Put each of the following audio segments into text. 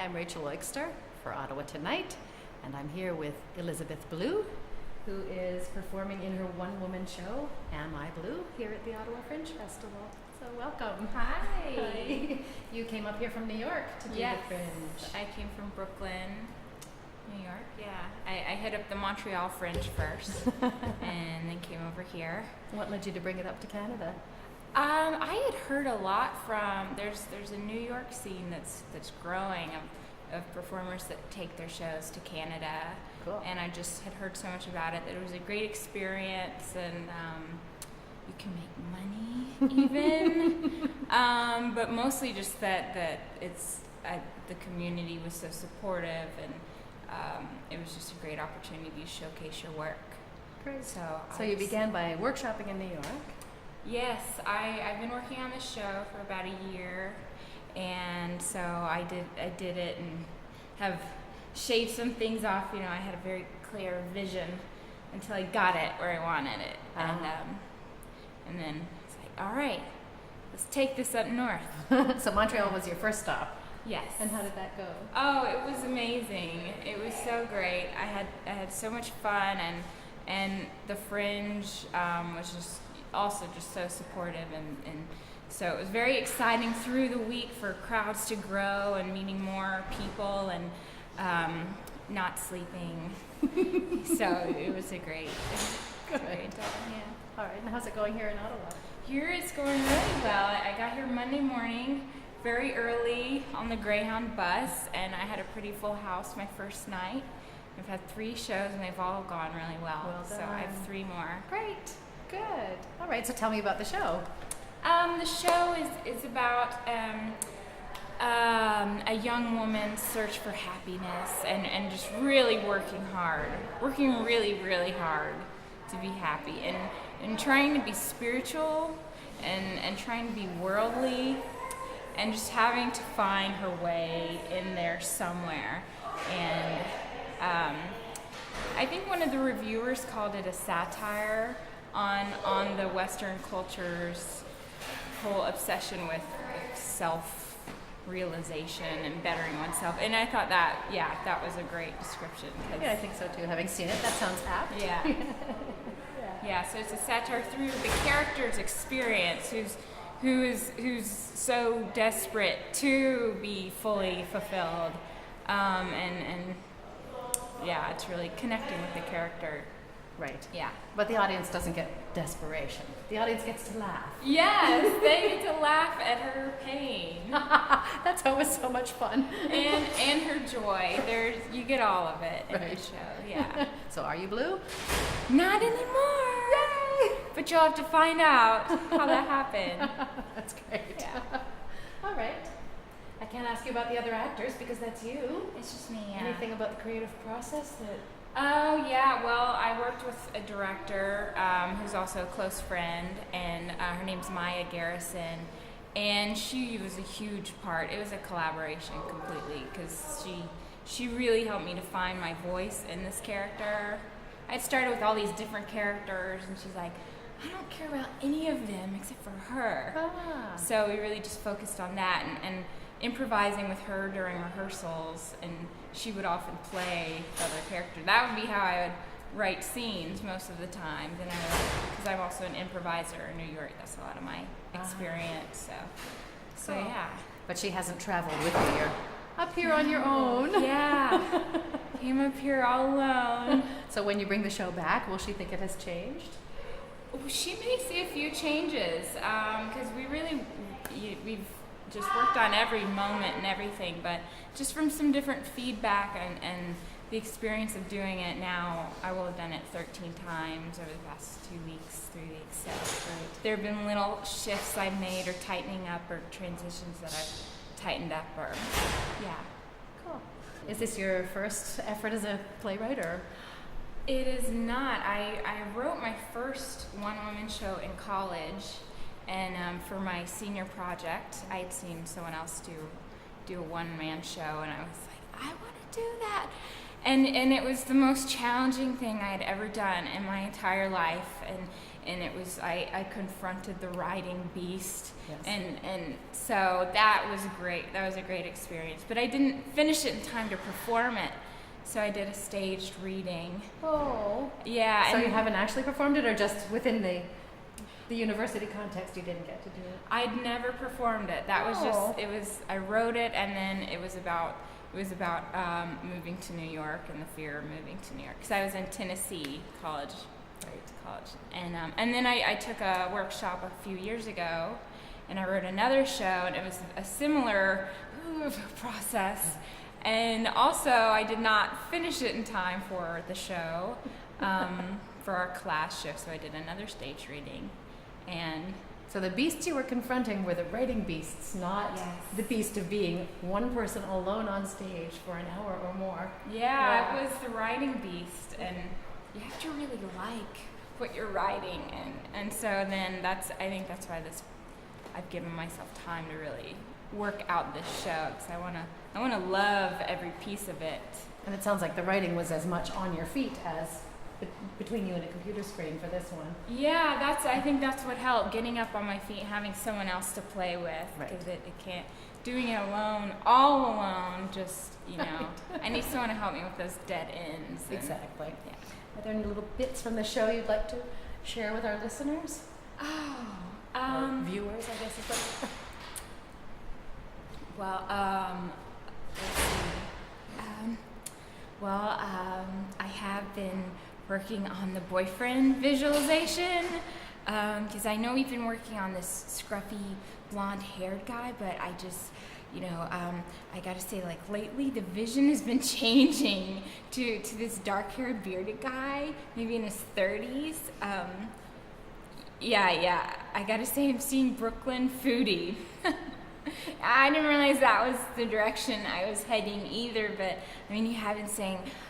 I'm Rachel Oikster for Ottawa Tonight, and I'm here with Elizabeth Blue, who is performing in her one-woman show, Am I Blue, here at the Ottawa Fringe Festival. So welcome. Hi. You came up here from New York to do Yes, the Fringe. I came from Brooklyn, New York. Yeah, I hit up the Montreal Fringe first, and then came over here. What led you to bring it up to Canada? I had heard a lot from there's a New York scene that's growing of performers that take their shows to Canada. Cool. And I just had heard so much about it that it was a great experience, and you can make money even. But mostly just that it's the community was so supportive, and it was just a great opportunity to showcase your work. Great. So you began by workshopping in New York. Yes, I've been working on this show for about a year, and so I did it and have shaved some things off. You know, I had a very clear vision until I got it where I wanted it, and then it's like, all right, let's take this up north. So Montreal was your first stop. Yes. And how did that go? Oh, it was amazing. It was so great. I had so much fun, and the Fringe was just so supportive, and so it was very exciting through the week for crowds to grow and meeting more people and not sleeping. So it was a great time. Yeah. All right, and how's it going here in Ottawa? Here it's going really well. I got here Monday morning, very early on the Greyhound bus, and I had a pretty full house my first night. I've had 3 shows, and they've all gone really well. Well so I have 3 more. Great. Good. All right, so tell me about the show. The show is about a young woman's search for happiness and just really working really, really hard to be happy, and trying to be spiritual and trying to be worldly, and just having to find her way in there somewhere. And I think one of the reviewers called it a satire on the Western culture's whole obsession with self-realization and bettering oneself. And I thought that was a great description. Yeah, I think so too. Having seen it, that sounds apt. Yeah. Yeah, so it's a satire through the character's experience, who's so desperate to be fully fulfilled. And yeah, it's really connecting with the character. Right. Yeah. But the audience doesn't get desperation. The audience gets to laugh. Yes, they get to laugh at her pain. That's always so much fun. And her joy. You get all of it in Right. the show. Yeah. So are you blue? Not anymore. Yay! But you'll have to find out how that happened. That's great. Yeah. All right. I can't ask you about the other actors because that's you. It's just me. Yeah. Anything about the creative process that... Oh, yeah. Well, I worked with a director who's also a close friend, and her name's Maya Garrison, and she was a huge part. It was a collaboration completely, because she really helped me to find my voice in this character. I started with all these different characters, and she's like, I don't care about any of them except for her. Ah. So we really just focused on that, and improvising with her during rehearsals, and she would often play the other character. That would be how I would write scenes most of the time. Then because I'm also an improviser in New York, that's a lot of my experience. So Cool. yeah. But she hasn't traveled with you. You're up here on your own. Yeah. Came up here all alone. So when you bring the show back, will she think it has changed? She may see a few changes, because we've just worked on every moment and everything, but just from some different feedback and the experience of doing it now, I will have done it 13 times over the past 3 weeks. So there have been little shifts I've made, or tightening up, or transitions that I've tightened up, or yeah. Cool. Is this your first effort as a playwright, or? It is not. I wrote my first one-woman show in college, and for my senior project, I had seen someone else do a one-man show, and I was like, I want to do that. And it was the most challenging thing I had ever done in my entire life, and it was I confronted the writing beast, Yes. and so that was great. That was a great experience. But I didn't finish it in time to perform it, so I did a staged reading. Oh. Yeah. So and you haven't actually performed it, or just within the university context you didn't get to do it? I'd never performed it. That was Oh. I wrote it, and then it was about moving to New York and the fear of moving to New York, because I was in Tennessee college. And then I took a workshop a few years ago, and I wrote another show, and it was a similar process. And also, I did not finish it in time for the show, for our class shift, so I did another stage reading. And So the beasts you were confronting were the writing beasts, not Yes. the beast of being one person alone on stage for an hour or more. yeah, it was the writing beast, and you have to really like what you're writing, and so then I think that's why I've given myself time to really work out this show, because I wanna love every piece of it. And it sounds like the writing was as much on your feet as between you and a computer screen for this one. Yeah, I think that's what helped, getting up on my feet, having someone else to play with, Right. because it can't, doing it alone, all alone, just, I need someone to help me with those dead ends. And- Exactly. Yeah. Are there any little bits from the show you'd like to share with our listeners? Or viewers, I guess is what. Well, let's see. I have been working on the boyfriend visualization, because I know we've been working on this scruffy blonde-haired guy, but I just, I gotta say, like, lately the vision has been changing to this dark-haired bearded guy, maybe in his 30s. Yeah, I gotta say, I'm seeing Brooklyn foodie. I didn't realize that was the direction I was heading either, but I mean,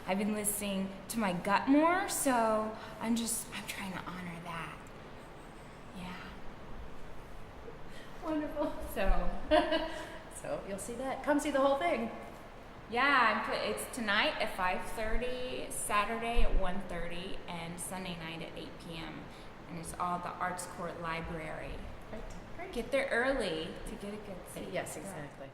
I've been listening to my gut more, so I'm trying to honor that. Yeah. Wonderful. So, So you'll see that. Come see the whole thing. yeah, it's tonight at 5:30, Saturday at 1:30, and Sunday night at 8 p.m. And it's all at the Arts Court Library. Right. Great. Get there early to get a good seat. Yes, exactly.